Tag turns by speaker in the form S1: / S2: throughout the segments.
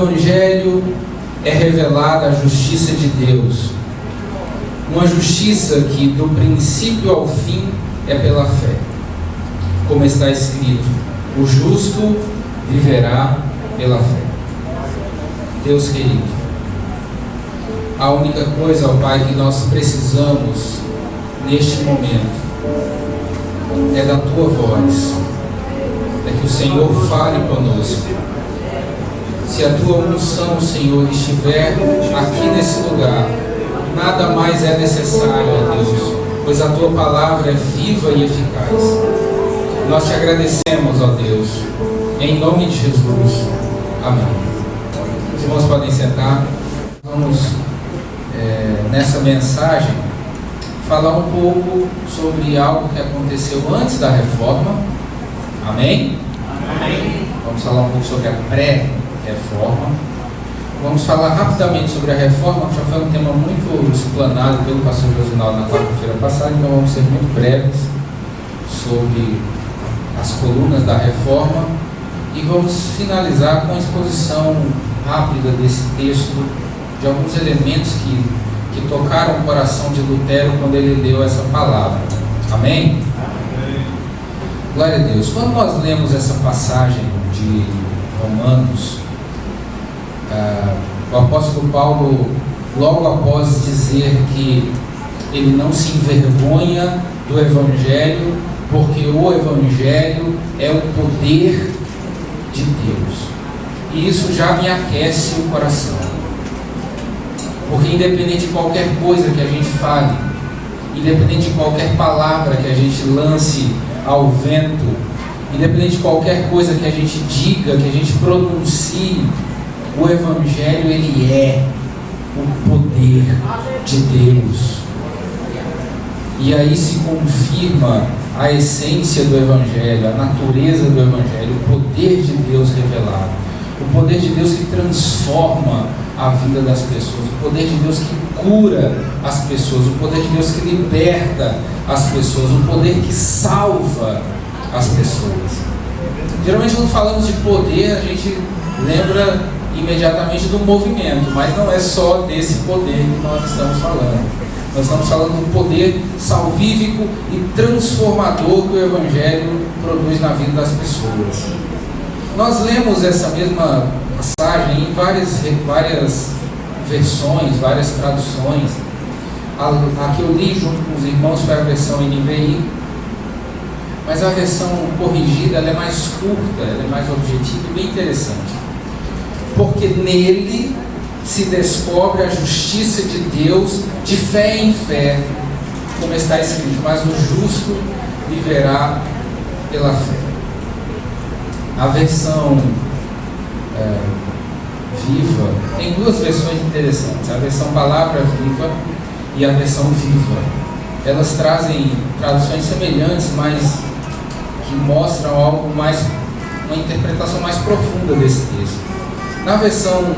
S1: Evangelho é revelada a justiça de Deus. Uma justiça que do princípio ao fim é pela fé. Como está escrito, o justo viverá pela fé. Deus querido, a única coisa, ó Pai, que nós precisamos neste momento é da Tua voz, é que o Senhor fale conosco. Se a Tua unção, Senhor, estiver aqui nesse lugar, nada mais é necessário, ó Deus, pois a Tua palavra é viva e eficaz. Nós Te agradecemos, ó Deus, em nome de Jesus. Amém. Os irmãos podem sentar. Vamos, nessa mensagem, falar um pouco sobre algo que aconteceu antes da reforma. Amém? Amém. Vamos falar um pouco sobre a pré-reforma. Vamos falar rapidamente sobre a reforma, que já foi um tema muito explanado pelo pastor Josinaldo na quarta-feira passada, então vamos ser muito breves sobre as colunas da reforma e vamos finalizar com a exposição rápida desse texto, de alguns elementos que tocaram o coração de Lutero quando ele leu essa palavra. Amém? Amém. Glória a Deus. Quando nós lemos essa passagem de Romanos, o apóstolo Paulo, logo após dizer que ele não se envergonha do Evangelho, porque o Evangelho é o poder de Deus. E isso já me aquece o coração. Porque independente de qualquer coisa que a gente fale, independente de qualquer palavra que a gente lance ao vento, independente de qualquer coisa que a gente diga, que a gente pronuncie, o Evangelho, ele é o poder de Deus. E aí se confirma a essência do Evangelho, a natureza do Evangelho, o poder de Deus revelado, o poder de Deus que transforma a vida das pessoas, o poder de Deus que cura as pessoas, o poder de Deus que liberta as pessoas, o poder que salva as pessoas. Geralmente quando falamos de poder, a gente lembra imediatamente do movimento, mas não é só desse poder que nós estamos falando. Nós estamos falando do poder salvífico e transformador que o Evangelho produz na vida das pessoas. Nós lemos essa mesma passagem em várias versões, várias traduções. A que eu li junto com os irmãos foi a versão NVI, mas a versão corrigida ela é mais curta, ela é mais objetiva e bem interessante. Porque nele se descobre a justiça de Deus de fé em fé, como está escrito, mas o justo viverá pela fé. A versão viva tem duas versões interessantes, a versão palavra viva e a versão viva. Elas trazem traduções semelhantes, mas que mostram algo mais, uma interpretação mais profunda desse texto. Na versão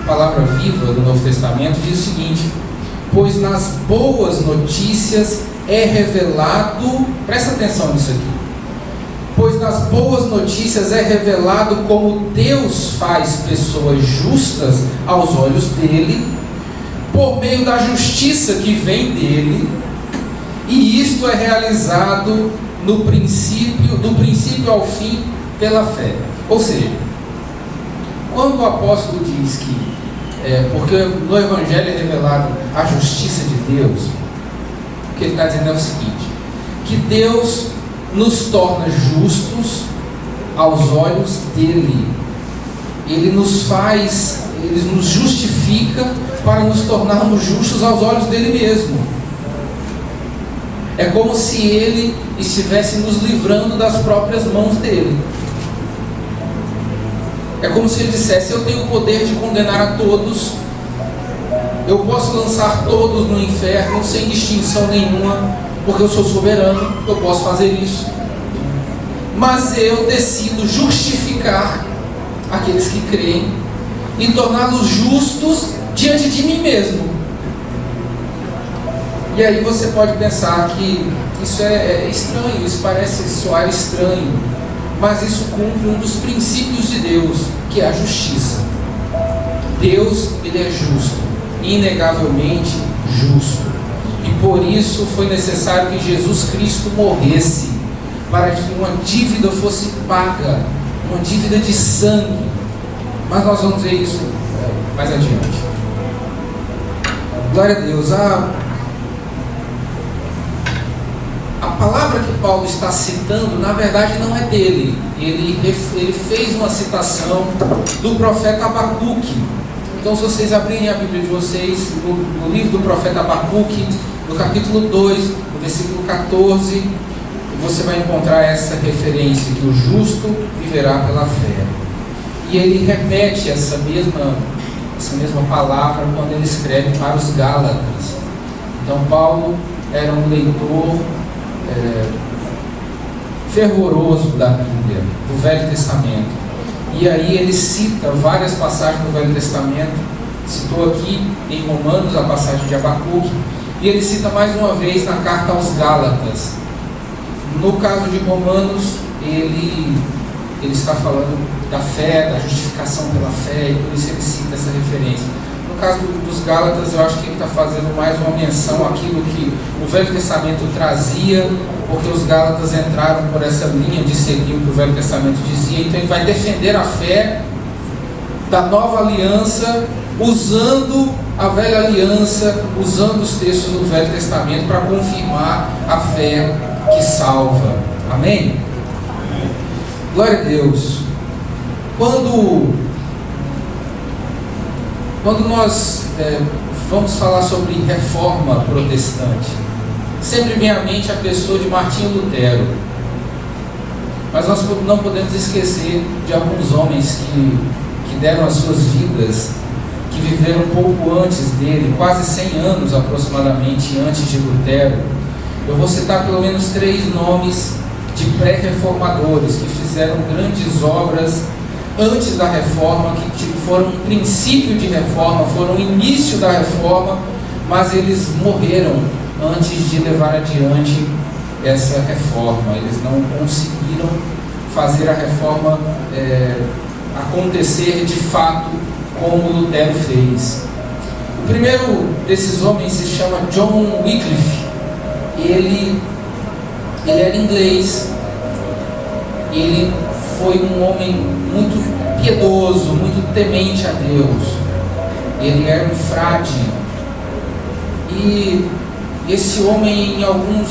S1: Palavra Viva do Novo Testamento diz o seguinte: pois nas boas notícias é revelado, presta atenção nisso aqui, pois nas boas notícias é revelado como Deus faz pessoas justas aos olhos dele, por meio da justiça que vem dele, e isto é realizado do princípio ao fim pela fé. Ou seja, quando o apóstolo diz que, porque no Evangelho é revelado a justiça de Deus, o que ele está dizendo é o seguinte: que Deus nos torna justos aos olhos dele. Ele nos faz, ele nos justifica para nos tornarmos justos aos olhos dele mesmo. É como se ele estivesse nos livrando das próprias mãos dele. É como se ele dissesse: eu tenho o poder de condenar a todos, eu posso lançar todos no inferno sem distinção nenhuma, porque eu sou soberano, eu posso fazer isso. Mas eu decido justificar aqueles que creem e torná-los justos diante de mim mesmo. E aí você pode pensar que isso é estranho, isso parece soar estranho, mas isso cumpre um dos princípios de Deus, que é a justiça. Deus, ele é justo, inegavelmente justo. E por isso foi necessário que Jesus Cristo morresse, para que uma dívida fosse paga, uma dívida de sangue. Mas nós vamos ver isso mais adiante. Glória a Deus. A palavra que Paulo está citando, na verdade, não é dele. Ele fez uma citação do profeta Abacuque. Então, se vocês abrirem a Bíblia de vocês, no livro do profeta Abacuque, no capítulo 2, no versículo 14, você vai encontrar essa referência, que o justo viverá pela fé. E ele repete essa mesma palavra quando ele escreve para os Gálatas. Então, Paulo era um leitor fervoroso da Bíblia, do Velho Testamento. E aí ele cita várias passagens do Velho Testamento. Citou aqui em Romanos a passagem de Abacuque, e ele cita mais uma vez na carta aos Gálatas. No caso de Romanos, ele está falando da fé, da justificação pela fé, e por isso ele cita essa referência. No caso dos Gálatas, eu acho que ele está fazendo mais uma menção àquilo que o Velho Testamento trazia, porque os Gálatas entraram por essa linha de seguir o que o Velho Testamento dizia. Então ele vai defender a fé da nova aliança, usando a velha aliança, usando os textos do Velho Testamento para confirmar a fé que salva. Amém? Glória a Deus. Quando nós vamos falar sobre reforma protestante, sempre vem à mente a pessoa de Martinho Lutero. Mas nós não podemos esquecer de alguns homens que deram as suas vidas, que viveram um pouco antes dele, quase 100 anos aproximadamente antes de Lutero. Eu vou citar pelo menos 3 nomes de pré-reformadores que fizeram grandes obras antes da reforma, que foram um princípio de reforma, foram o início da reforma, mas eles morreram antes de levar adiante essa reforma. Eles não conseguiram fazer a reforma acontecer de fato como Lutero fez. O primeiro desses homens se chama John Wycliffe. Ele era inglês. Ele foi um homem muito piedoso, muito temente a Deus. Ele era um frade. E esse homem, em um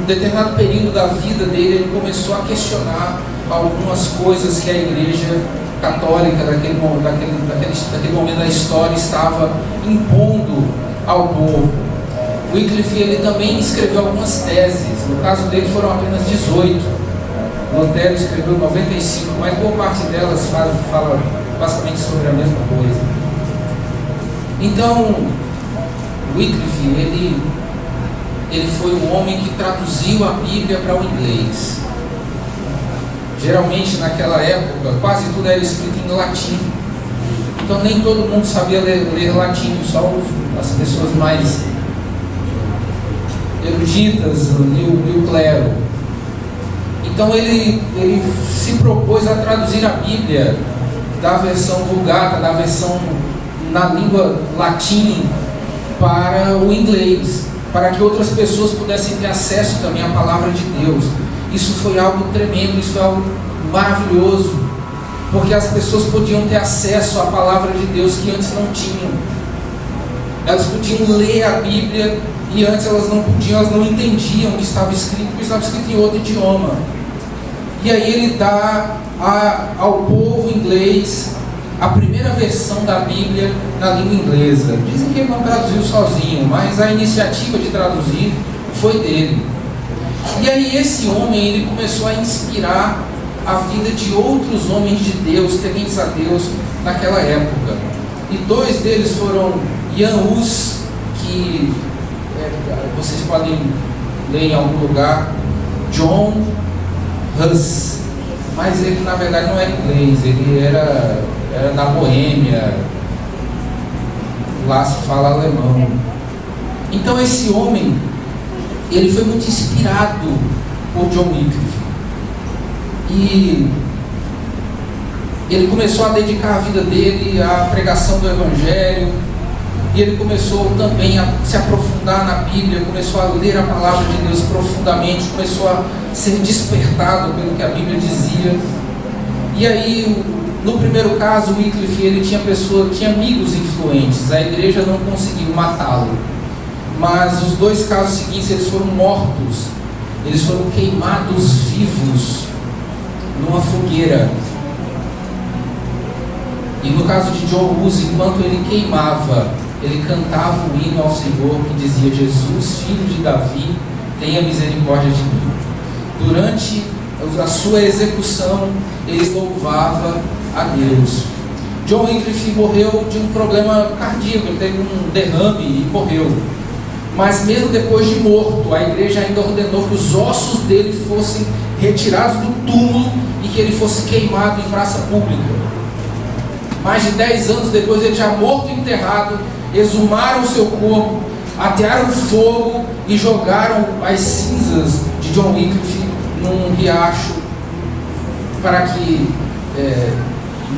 S1: determinado período da vida dele, ele começou a questionar algumas coisas que a Igreja Católica daquele momento da história estava impondo ao povo. Wycliffe, ele também escreveu algumas teses. No caso dele foram apenas 18. Lutero escreveu 95, mas boa parte delas fala basicamente sobre a mesma coisa. Então, Wycliffe, ele foi um homem que traduziu a Bíblia para o inglês. Geralmente naquela época quase tudo era escrito em latim. Então nem todo mundo sabia ler latim, só as pessoas mais eruditas e o clero. Então ele se propôs a traduzir a Bíblia da versão Vulgata, da versão na língua latim para o inglês, para que outras pessoas pudessem ter acesso também à palavra de Deus. Isso foi algo tremendo, isso foi algo maravilhoso, porque as pessoas podiam ter acesso à palavra de Deus que antes não tinham. Elas podiam ler a Bíblia e antes elas não podiam, elas não entendiam o que estava escrito, porque estava escrito em outro idioma. E aí ele dá ao povo inglês a primeira versão da Bíblia na língua inglesa. Dizem que ele não traduziu sozinho, mas a iniciativa de traduzir foi dele. E aí esse homem, ele começou a inspirar a vida de outros homens de Deus, tementes a Deus naquela época. E 2 deles foram Jan Hus, que vocês podem ler em algum lugar, John Hus, mas ele na verdade não era inglês, ele era da Boêmia, lá se fala alemão. Então esse homem, ele foi muito inspirado por John Wycliffe. E ele começou a dedicar a vida dele à pregação do Evangelho, e ele começou também a se aprofundar na Bíblia, começou a ler a palavra de Deus profundamente, começou a ser despertado pelo que a Bíblia dizia. E aí, no primeiro caso, o Wycliffe, ele tinha amigos influentes, a igreja não conseguiu matá-lo. Mas os dois casos seguintes, eles foram mortos, eles foram queimados vivos numa fogueira. E no caso de John Hus, enquanto ele queimava, ele cantava um hino ao Senhor que dizia: Jesus, filho de Davi, tenha misericórdia de mim. Durante a sua execução, ele louvava a Deus. John Wycliffe morreu de um problema cardíaco, ele teve um derrame e morreu. Mas mesmo depois de morto, a igreja ainda ordenou que os ossos dele fossem retirados do túmulo e que ele fosse queimado em praça pública. Mais de 10 anos depois, ele já morto e enterrado, exumaram o seu corpo, atearam fogo e jogaram as cinzas de John Wycliffe num riacho para que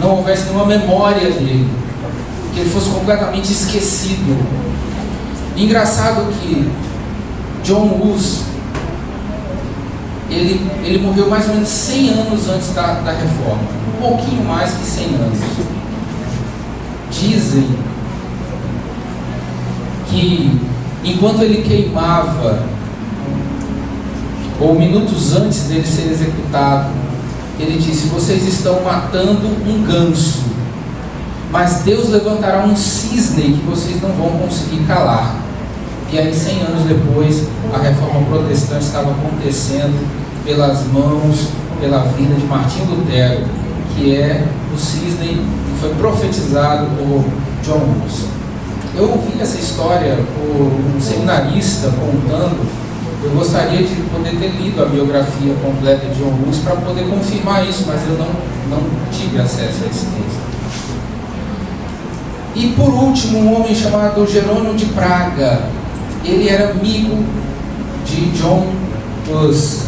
S1: não houvesse nenhuma memória dele, que ele fosse completamente esquecido. Engraçado que John Hus, ele morreu mais ou menos 100 anos antes da reforma, um pouquinho mais que 100 anos. Dizem que enquanto ele queimava, ou minutos antes dele ser executado, ele disse: vocês estão matando um ganso, mas Deus levantará um cisne que vocês não vão conseguir calar. E aí, 100 anos depois, a reforma protestante estava acontecendo pelas mãos, pela vida de Martinho Lutero, que é o cisne que foi profetizado por John Hus. Eu ouvi essa história por um seminarista contando. Eu gostaria de poder ter lido a biografia completa de John Hus para poder confirmar isso, mas eu não tive acesso a esse texto. E por último, um homem chamado Jerônimo de Praga. Ele era amigo de John Hus,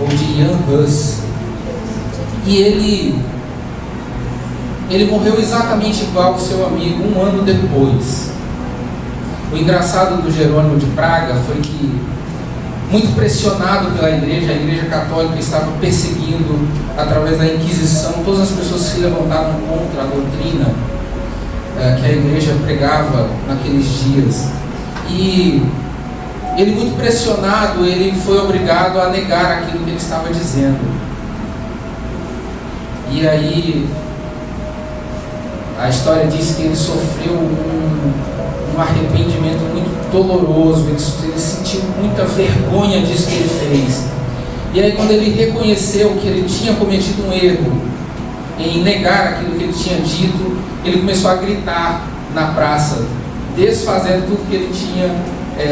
S1: ou de Jan Hus. E ele morreu exatamente igual ao seu amigo um ano depois. O engraçado do Jerônimo de Praga foi que, muito pressionado pela igreja, a igreja católica estava perseguindo, através da Inquisição, todas as pessoas que se levantaram contra a doutrina que a igreja pregava naqueles dias. E ele, muito pressionado, ele foi obrigado a negar aquilo que ele estava dizendo. E aí, a história diz que ele sofreu um arrependimento muito doloroso, ele sentiu muita vergonha disso que ele fez. E aí, quando ele reconheceu que ele tinha cometido um erro em negar aquilo que ele tinha dito, ele começou a gritar na praça, desfazendo tudo que ele tinha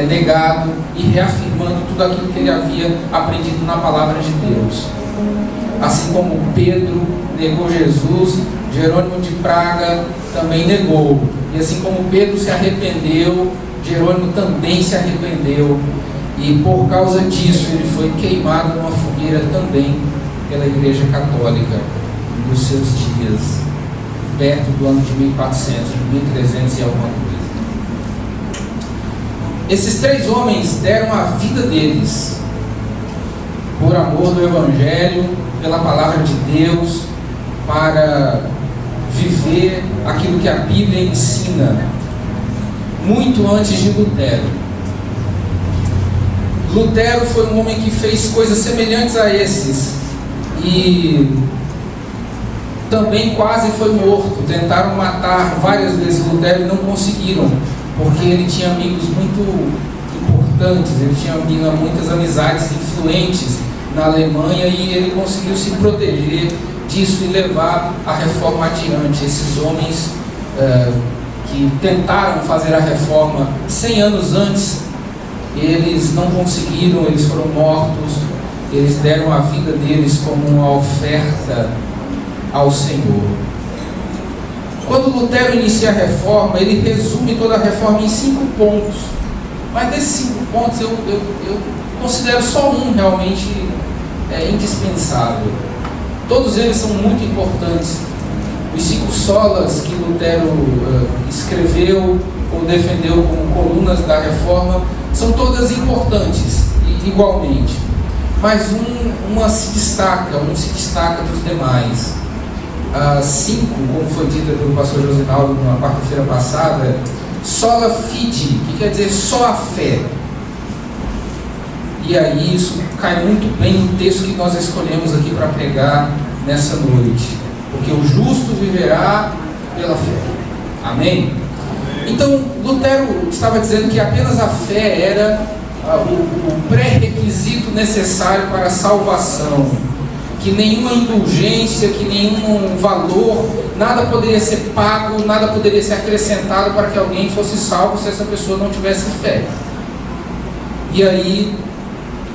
S1: negado e reafirmando tudo aquilo que ele havia aprendido na palavra de Deus. Assim como Pedro negou Jesus, Jerônimo de Praga também negou. E assim como Pedro se arrependeu, Jerônimo também se arrependeu. E por causa disso ele foi queimado numa fogueira também pela Igreja Católica nos seus dias, perto do ano de 1400, de 1300 e alguma coisa. Esses 3 homens deram a vida deles por amor do Evangelho, pela palavra de Deus, para viver aquilo que a Bíblia ensina, muito antes de Lutero. Lutero foi um homem que fez coisas semelhantes a esses e também quase foi morto. Tentaram matar várias vezes Lutero e não conseguiram, porque ele tinha amigos muito importantes, ele tinha muitas amizades influentes na Alemanha e ele conseguiu se proteger disso e levar a reforma adiante. Esses homens que tentaram fazer a reforma 100 anos antes, eles não conseguiram, eles foram mortos, eles deram a vida deles como uma oferta ao Senhor. Quando Lutero inicia a reforma, ele resume toda a reforma em 5 pontos. Mas desses 5 pontos eu considero só um realmente indispensável. Todos eles são muito importantes, Os 5 solas que Lutero escreveu ou defendeu como colunas da Reforma são todas importantes, igualmente. Mas um se destaca dos demais. 5, como foi dito pelo pastor Josinaldo na quarta-feira passada, sola fide, que quer dizer só a fé. E aí isso cai muito bem no texto que nós escolhemos aqui para pregar nessa noite. Porque o justo viverá pela fé. Amém? Então, Lutero estava dizendo que apenas a fé era o pré-requisito necessário para a salvação. Que nenhuma indulgência, que nenhum valor, nada poderia ser pago, nada poderia ser acrescentado para que alguém fosse salvo se essa pessoa não tivesse fé. E aí,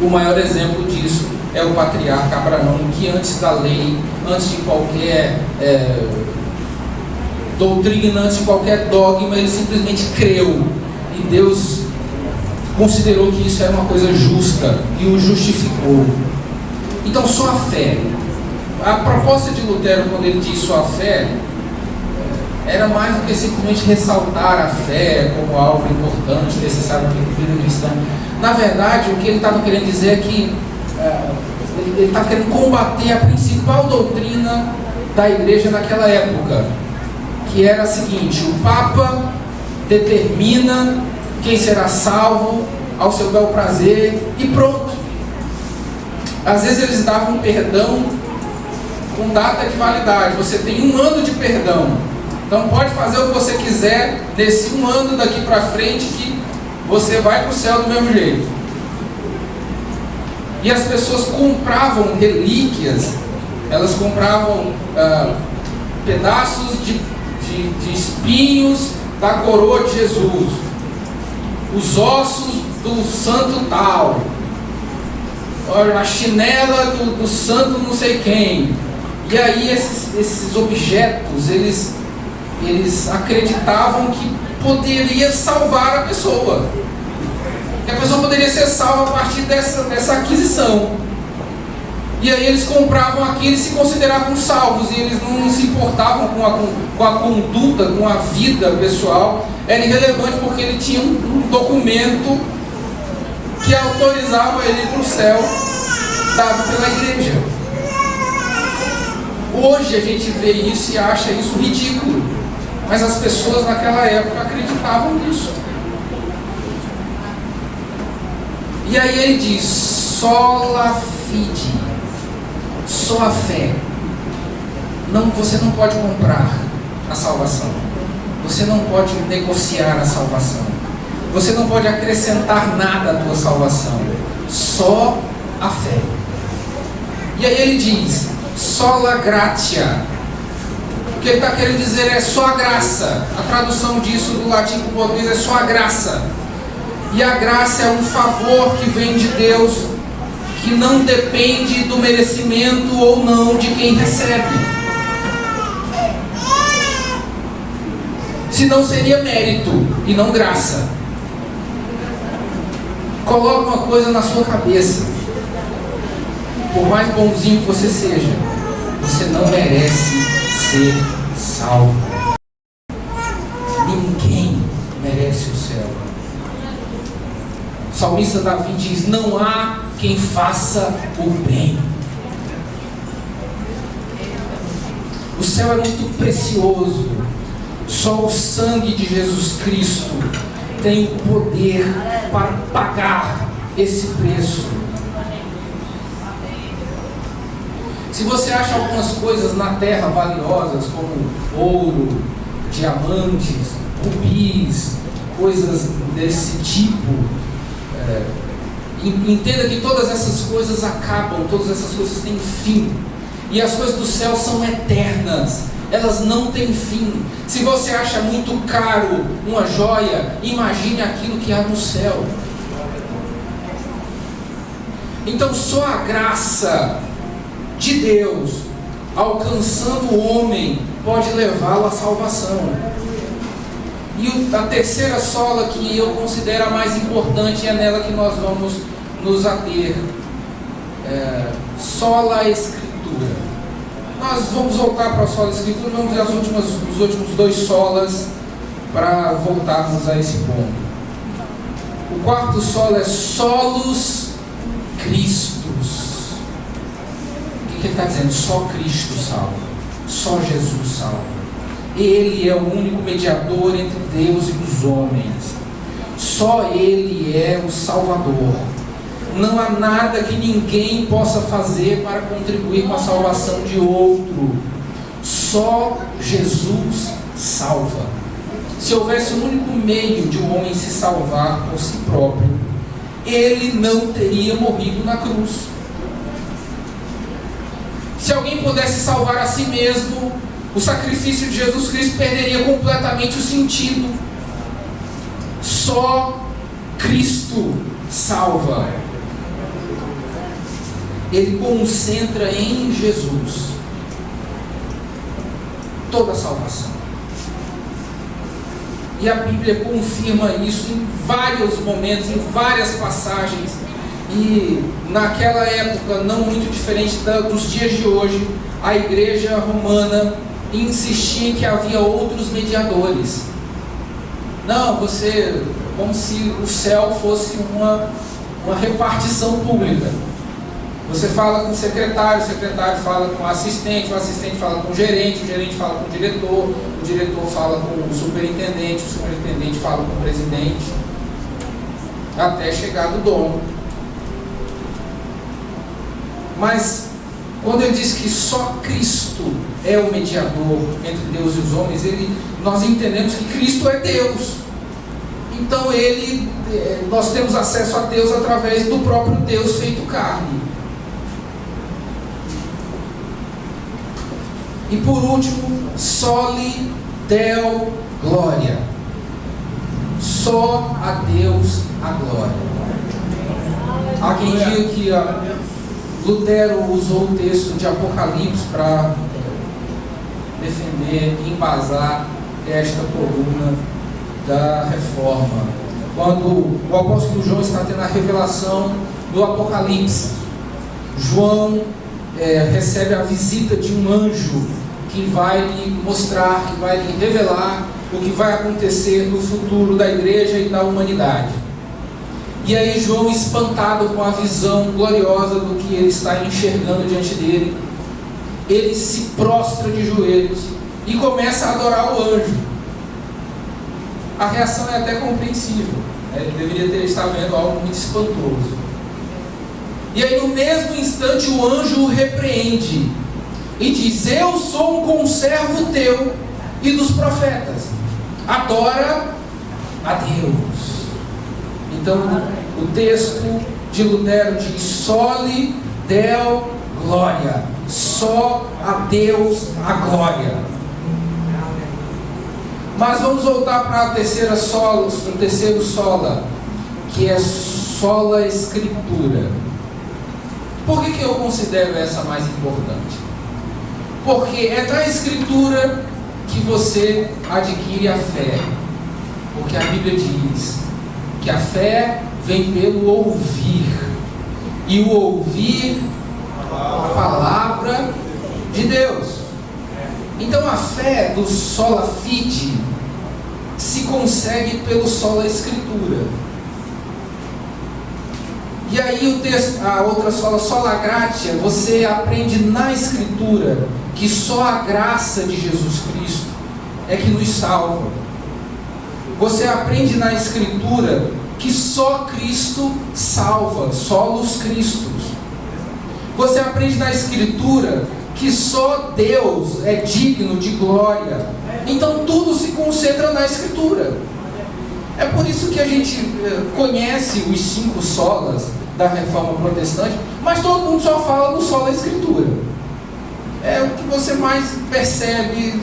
S1: o maior exemplo disso é o patriarca Abraão, que antes da lei, antes de qualquer doutrina, antes de qualquer dogma, ele simplesmente creu. E Deus considerou que isso era uma coisa justa e o justificou. Então, só a fé. A proposta de Lutero, quando ele diz só a fé, era mais do que simplesmente ressaltar a fé como algo importante, necessário para a vida cristã. Na verdade, o que ele estava querendo dizer é que ele estava querendo combater a principal doutrina da igreja naquela época, que era a seguinte: o Papa determina quem será salvo ao seu bel prazer e pronto. Às vezes eles davam perdão com data de validade. Você tem 1 ano de perdão, então pode fazer o que você quiser nesse 1 ano daqui para frente, que você vai para o céu do mesmo jeito. E as pessoas compravam relíquias, elas compravam pedaços de espinhos da coroa de Jesus, os ossos do santo tal, a chinela do santo não sei quem. E aí esses objetos, eles acreditavam que poderia salvar a pessoa, que a pessoa poderia ser salva a partir dessa aquisição. E aí eles compravam aquilo e se consideravam salvos, e eles não se importavam com a conduta, com a vida pessoal. Era irrelevante, porque ele tinha um documento que autorizava ele para o céu, dado pela igreja. Hoje a gente vê isso e acha isso ridículo, mas as pessoas naquela época acreditavam nisso. E aí ele diz: sola fide, só a fé. Você não pode comprar a salvação, você não pode negociar a salvação, você não pode acrescentar nada à tua salvação, só a fé. E aí ele diz: sola gratia. O que ele está querendo dizer é só a graça. A tradução disso do latim para o português é só a graça. E a graça é um favor que vem de Deus, que não depende do merecimento ou não de quem recebe. Senão seria mérito e não graça. Coloque uma coisa na sua cabeça: por mais bonzinho que você seja, você não merece ser salvo. Ninguém merece o céu. O salmista Davi diz: não há quem faça o bem. O céu é muito precioso. Só o sangue de Jesus Cristo tem o poder para pagar esse preço. Se você acha algumas coisas na terra valiosas, como ouro, diamantes, rubis, coisas desse tipo, entenda que todas essas coisas acabam, todas essas coisas têm fim. E as coisas do céu são eternas, elas não têm fim. Se você acha muito caro uma joia, imagine aquilo que há no céu. Então só a graça de Deus alcançando o homem pode levá-lo à salvação. E a terceira sola, que eu considero a mais importante, é nela que nós vamos nos ater: sola Escritura. nós vamos voltar para a sola escritura, vamos ver os últimos 2 solas para voltarmos a esse ponto. O quarto solo é solos Cristos. O que ele está dizendo? Só Cristo salva, só Jesus salva. Ele é o único mediador entre Deus e os homens. Só Ele é o Salvador. Não há nada que ninguém possa fazer para contribuir com a salvação de outro. Só Jesus salva. Se houvesse um único meio de um homem se salvar por si próprio, ele não teria morrido na cruz. Se alguém pudesse salvar a si mesmo, o sacrifício de Jesus Cristo perderia completamente o sentido. Só Cristo salva. Ele concentra em Jesus toda a salvação. E a Bíblia confirma isso em vários momentos, em várias passagens. E naquela época, não muito diferente dos dias de hoje, a igreja romana insistia em que havia outros mediadores. Não, como se o céu fosse uma repartição pública. Você fala com o secretário fala com o assistente fala com o gerente fala com o diretor fala com o superintendente fala com o presidente, até chegar do dono. Mas quando ele diz que só Cristo é o mediador entre Deus e os homens, nós entendemos que Cristo é Deus. Então nós temos acesso a Deus através do próprio Deus feito carne. E por último, soli Deo glória. Só a Deus a glória. Há quem diga que Lutero usou o texto de Apocalipse para defender, embasar esta coluna da reforma. Quando o apóstolo João está tendo a revelação do Apocalipse, João recebe a visita de um anjo que vai lhe mostrar, que vai lhe revelar o que vai acontecer no futuro da igreja e da humanidade. E aí João, espantado com a visão gloriosa do que ele está enxergando diante dele, ele se prostra de joelhos e começa a adorar o anjo. A reação é até compreensível, ele deveria estar vendo algo muito espantoso. E aí no mesmo instante o anjo o repreende e diz: eu sou um conservo teu e dos profetas, adora a Deus. Então o texto de Lutero diz: soli Deo glória, só a Deus a glória. Mas vamos voltar para o terceiro sola, que é sola escritura. Por que eu considero essa mais importante? Porque é da escritura que você adquire a fé. Porque a Bíblia diz que a fé vem pelo ouvir, e o ouvir a palavra de Deus. Então a fé do sola fide se consegue pelo sola escritura. E aí o texto, a outra sola gratia, você aprende na escritura que só a graça de Jesus Cristo é que nos salva. Você aprende na escritura que só Cristo salva, solos Cristos. Você aprende na escritura que só Deus é digno de glória. Então tudo se concentra na escritura. É por isso que a gente conhece os 5 solas da reforma protestante, mas todo mundo só fala do sola escritura. É o que você mais percebe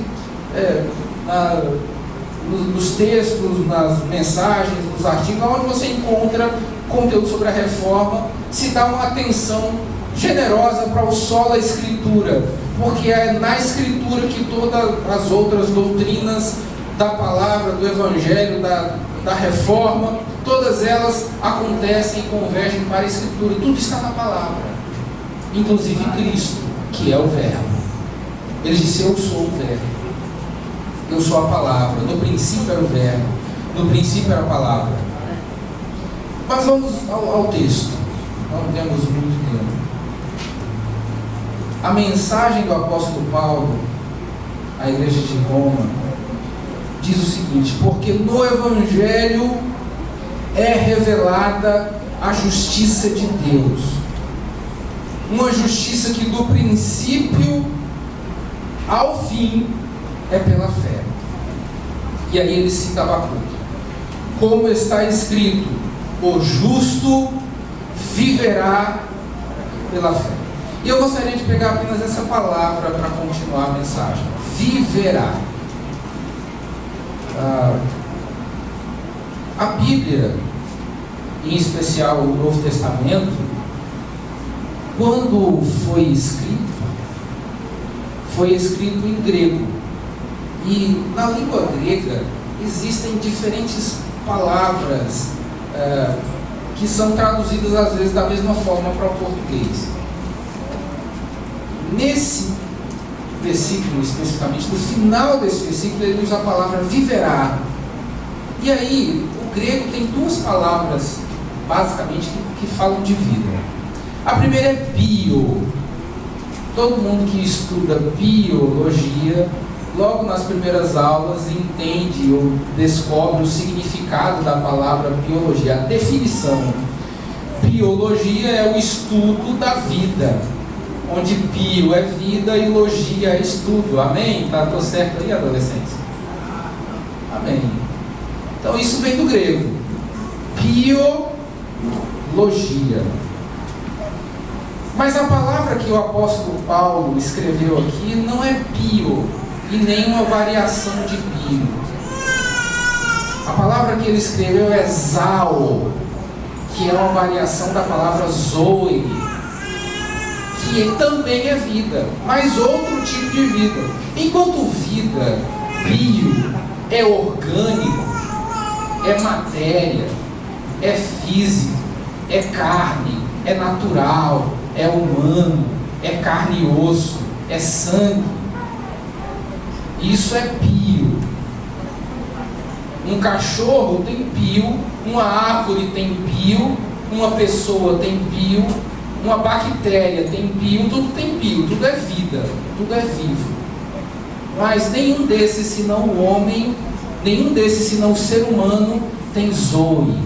S1: nos textos, nas mensagens, nos artigos, onde você encontra conteúdo sobre a reforma, se dá uma atenção generosa para o sola escritura, porque é na escritura que todas as outras doutrinas da palavra, do evangelho, da reforma, todas elas acontecem e convergem para a escritura. Tudo está na palavra, inclusive Cristo, que é o verbo. Ele disse: eu sou o verbo, eu sou a palavra. No princípio era o verbo, no princípio era a palavra. Mas vamos ao texto, não temos muito tempo. A mensagem do apóstolo Paulo à igreja de Roma diz o seguinte: porque no Evangelho é revelada a justiça de Deus, uma justiça que do princípio ao fim é pela fé. E aí ele cita Abacuque: como está escrito, o justo viverá pela fé. E eu gostaria de pegar apenas essa palavra para continuar a mensagem: viverá. A Bíblia, em especial o Novo Testamento, quando foi escrito em grego. E na língua grega existem diferentes palavras que são traduzidas às vezes da mesma forma para o português. Nesse versículo especificamente, no final desse versículo, ele usa a palavra viverá. E aí, o grego tem duas palavras, basicamente, que falam de vida. A primeira é bio. Todo mundo que estuda biologia, logo nas primeiras aulas, entende ou descobre o significado da palavra biologia. A definição: biologia é o estudo da vida, onde bio é vida e logia é estudo. Amém? Estou certo aí, adolescentes? Amém. Então isso vem do grego, biologia. Mas a palavra que o apóstolo Paulo escreveu aqui não é bio e nem uma variação de bio. A palavra que ele escreveu é zao, que é uma variação da palavra zoe, que também é vida, mas outro tipo de vida. Enquanto vida, bio, é orgânico, é matéria, é físico, é carne, é natural, é humano, é carne e osso, é sangue. Isso é bio. Um cachorro tem bio, uma árvore tem bio, uma pessoa tem bio, uma bactéria tem bio, tudo tem bio, tudo é vida, tudo é vivo. Mas nenhum desses, senão o homem, nenhum desses, senão o ser humano, tem zoe.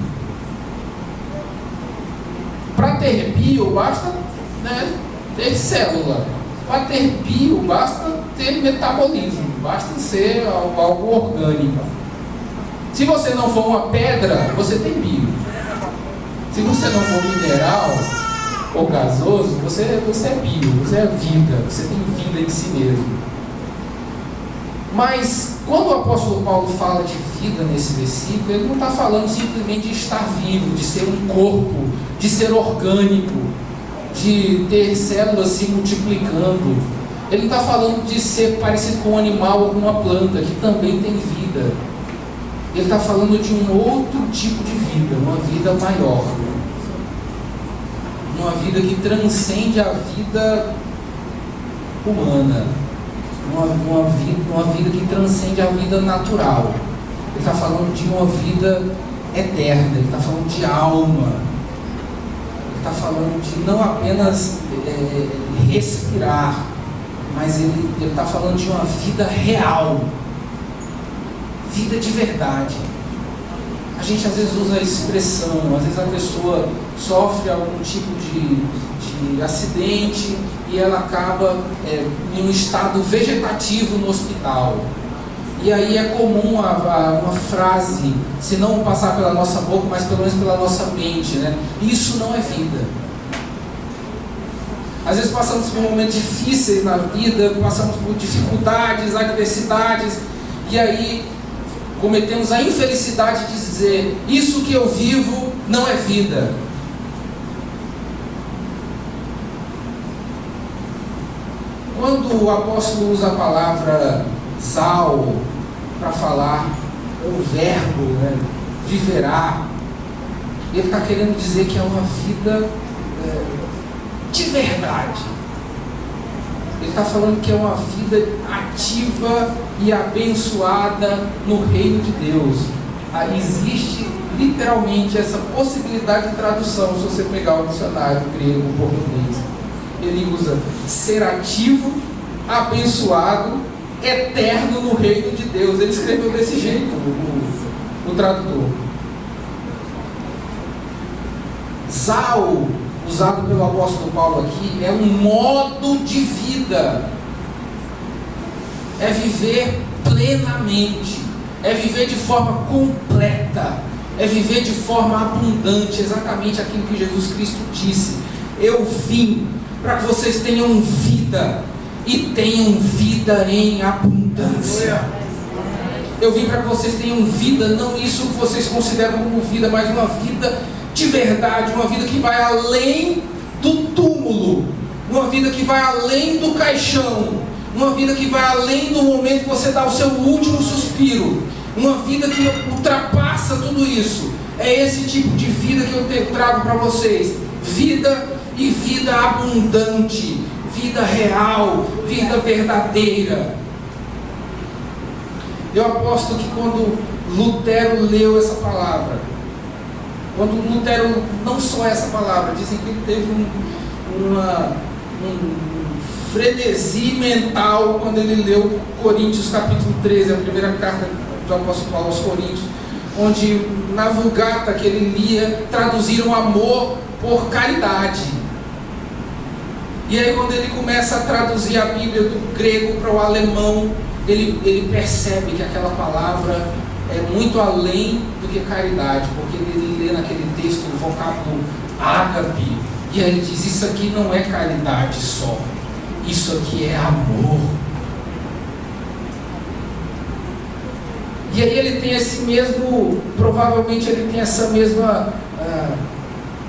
S1: Para ter bio, basta ter célula. Para ter bio, basta ter metabolismo, basta ser algo orgânico. Se você não for uma pedra, você tem bio. Se você não for mineral ou gasoso, você é bio, você é vida, você tem vida em si mesmo. Mas quando o apóstolo Paulo fala de vida nesse versículo, ele não está falando simplesmente de estar vivo, de ser um corpo, de ser orgânico, de ter células se multiplicando. Ele não está falando de ser parecido com um animal ou com uma planta, que também tem vida. Ele está falando de um outro tipo de vida, uma vida maior, uma vida que transcende a vida humana, uma vida que transcende a vida natural. Ele está falando de uma vida eterna, ele está falando de alma, ele está falando de não apenas respirar, mas ele está falando de uma vida real, vida de verdade. A gente às vezes usa a expressão, às vezes a pessoa sofre algum tipo de acidente e ela acaba em um estado vegetativo no hospital. E aí é comum uma frase, se não passar pela nossa boca, mas pelo menos pela nossa mente, né? Isso não é vida. Às vezes passamos por momentos difíceis na vida, passamos por dificuldades, adversidades, e aí cometemos a infelicidade de dizer: isso que eu vivo não é vida. Quando o apóstolo usa a palavra zal para falar o verbo, viverá, ele está querendo dizer que é uma vida de verdade. Ele está falando que é uma vida ativa e abençoada no reino de Deus. Existe literalmente essa possibilidade de tradução, se você pegar o dicionário grego ou português. Ele usa ser ativo, abençoado, eterno no reino de Deus. Ele escreveu desse jeito, o tradutor. Zal, usado pelo apóstolo Paulo aqui, é um modo de vida. É viver plenamente. É viver de forma completa. É viver de forma abundante. Exatamente aquilo que Jesus Cristo disse. Eu vim para que vocês tenham vida e tenham vida em abundância. Eu vim para que vocês tenham vida, não isso que vocês consideram como vida, mas uma vida de verdade, uma vida que vai além do túmulo, uma vida que vai além do caixão, uma vida que vai além do momento que você dá o seu último suspiro, uma vida que ultrapassa tudo isso. É esse tipo de vida que eu trago para vocês: vida e vida abundante, vida real, vida verdadeira. Eu aposto que quando Lutero leu essa palavra, quando Lutero, não só essa palavra, dizem que ele teve um frenesi mental quando ele leu Coríntios capítulo 13, a primeira carta do apóstolo Paulo aos Coríntios, onde na Vulgata que ele lia, traduziram amor por caridade. E aí quando ele começa a traduzir a Bíblia do grego para o alemão, ele percebe que aquela palavra é muito além do que caridade, porque ele lê naquele texto o vocábulo ágape, e aí ele diz: isso aqui não é caridade só, isso aqui é amor. E aí ele tem esse mesmo, provavelmente ele tem essa mesma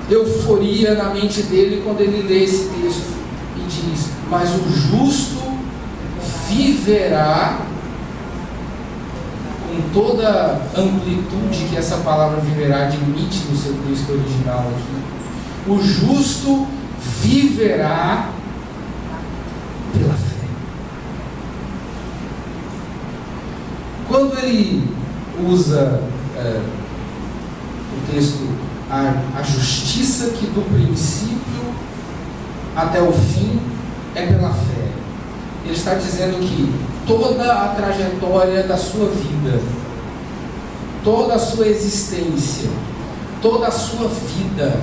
S1: euforia na mente dele quando ele lê esse texto e diz: mas o justo viverá, com toda a amplitude que essa palavra viverá admite no seu texto original aqui. O justo viverá pela fé. Quando ele usa o texto a justiça que do princípio até o fim é pela fé, ele está dizendo que toda a trajetória da sua vida, toda a sua existência, toda a sua vida,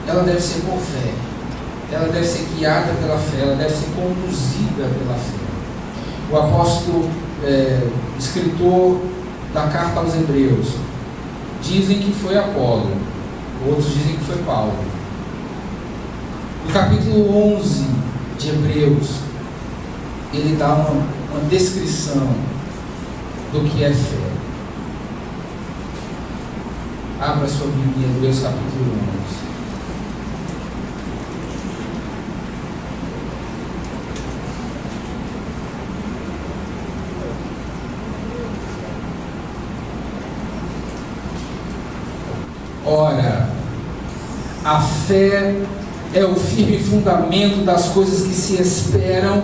S1: ela deve ser por fé, ela deve ser guiada pela fé, ela deve ser conduzida pela fé. O apóstolo, escritor da carta aos Hebreus, dizem que foi Apolo, outros dizem que foi Paulo. No capítulo 11 de Hebreus, ele dá uma descrição do que é fé. Abra sua Bíblia em Hebreus capítulo 11. Ora, a fé é o firme fundamento das coisas que se esperam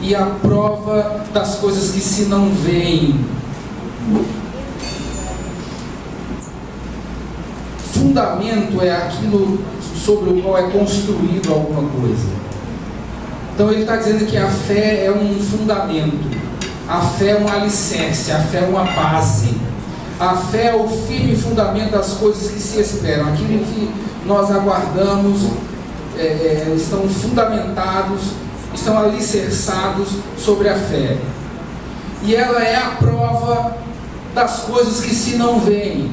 S1: e a prova das coisas que se não veem. Fundamento é aquilo sobre o qual é construído alguma coisa. Então ele está dizendo que a fé é um fundamento, a fé é um alicerce, a fé é uma base. A fé é o firme fundamento das coisas que se esperam. Aquilo que nós aguardamos estão fundamentados, estão alicerçados sobre a fé. E ela é a prova das coisas que se não veem.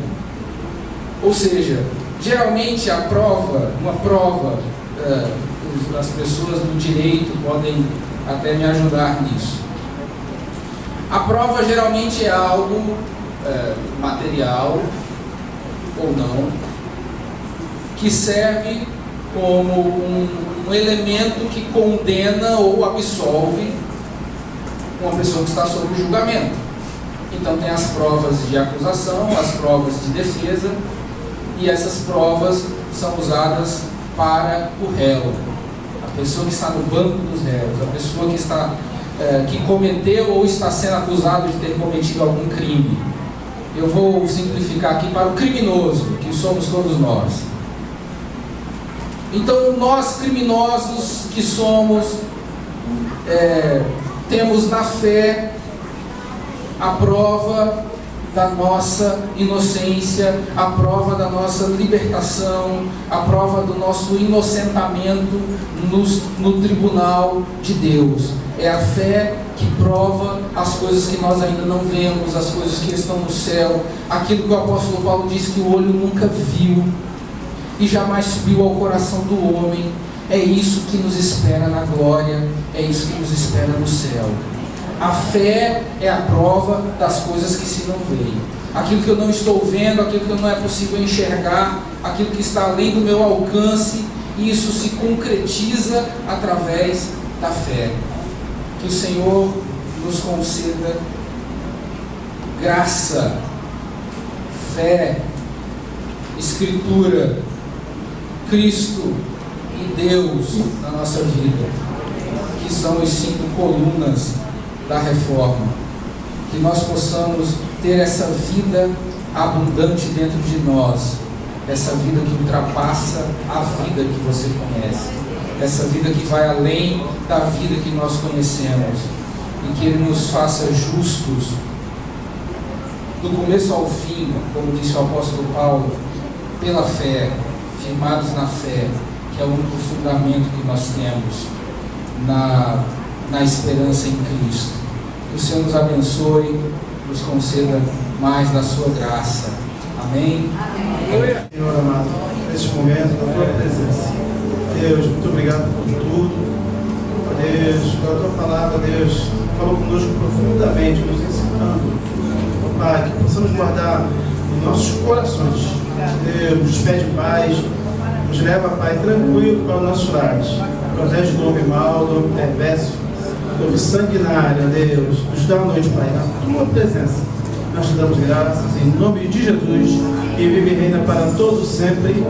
S1: Ou seja, geralmente uma prova, as pessoas do direito podem até me ajudar nisso. A prova geralmente é algo material ou não, que serve como um elemento que condena ou absolve uma pessoa que está sob julgamento. Então tem as provas de acusação, as provas de defesa, e essas provas são usadas para o réu. a pessoa que está no banco dos réus, a pessoa que está que cometeu ou está sendo acusado de ter cometido algum crime. Eu vou simplificar aqui para o criminoso, que somos todos nós. Então, nós criminosos que somos, temos na fé a prova da nossa inocência, a prova da nossa libertação, a prova do nosso inocentamento no tribunal de Deus. É a fé que prova as coisas que nós ainda não vemos, as coisas que estão no céu, aquilo que o apóstolo Paulo diz que o olho nunca viu e jamais subiu ao coração do homem. É isso que nos espera na glória, é isso que nos espera no céu. A fé é a prova das coisas que se não veem. Aquilo que eu não estou vendo, aquilo que não é possível enxergar, aquilo que está além do meu alcance, isso se concretiza através da fé. Que o Senhor nos conceda graça, fé, Escritura, Cristo e Deus na nossa vida, que são as 5 colunas da reforma. Que nós possamos ter essa vida abundante dentro de nós, essa vida que ultrapassa a vida que você conhece, essa vida que vai além da vida que nós conhecemos, e que Ele nos faça justos do começo ao fim, como disse o apóstolo Paulo, pela fé, firmados na fé, que é o único fundamento que nós temos na esperança em Cristo. Que o Senhor nos abençoe, nos conceda mais da sua graça. Amém?
S2: Amém. Senhor amado, neste momento, na tua presença, Deus, muito obrigado por tudo. Deus, pela tua palavra, Deus, falou conosco profundamente, nos ensinando, Pai, que possamos guardar em nossos corações. Deus, nos pede paz, nos leva, Pai, tranquilo para os nossos lares. Protege do homem mau, do homem perverso, do homem sanguinário, Deus. Nos dá a noite, Pai, na tua presença. Nós te damos graças em nome de Jesus, que vive e reina para todos sempre.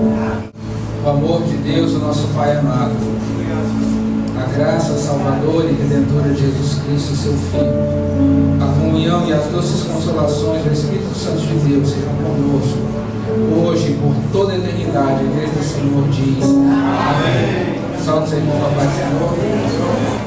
S1: O amor de Deus, o nosso Pai amado, a graça salvadora e redentora de Jesus Cristo, seu Filho, a comunhão e as doces consolações do Espírito Santo de Deus sejam conosco, hoje e por toda a eternidade. A igreja do Senhor diz: Amém. Salve, Senhor, Pai, Senhor.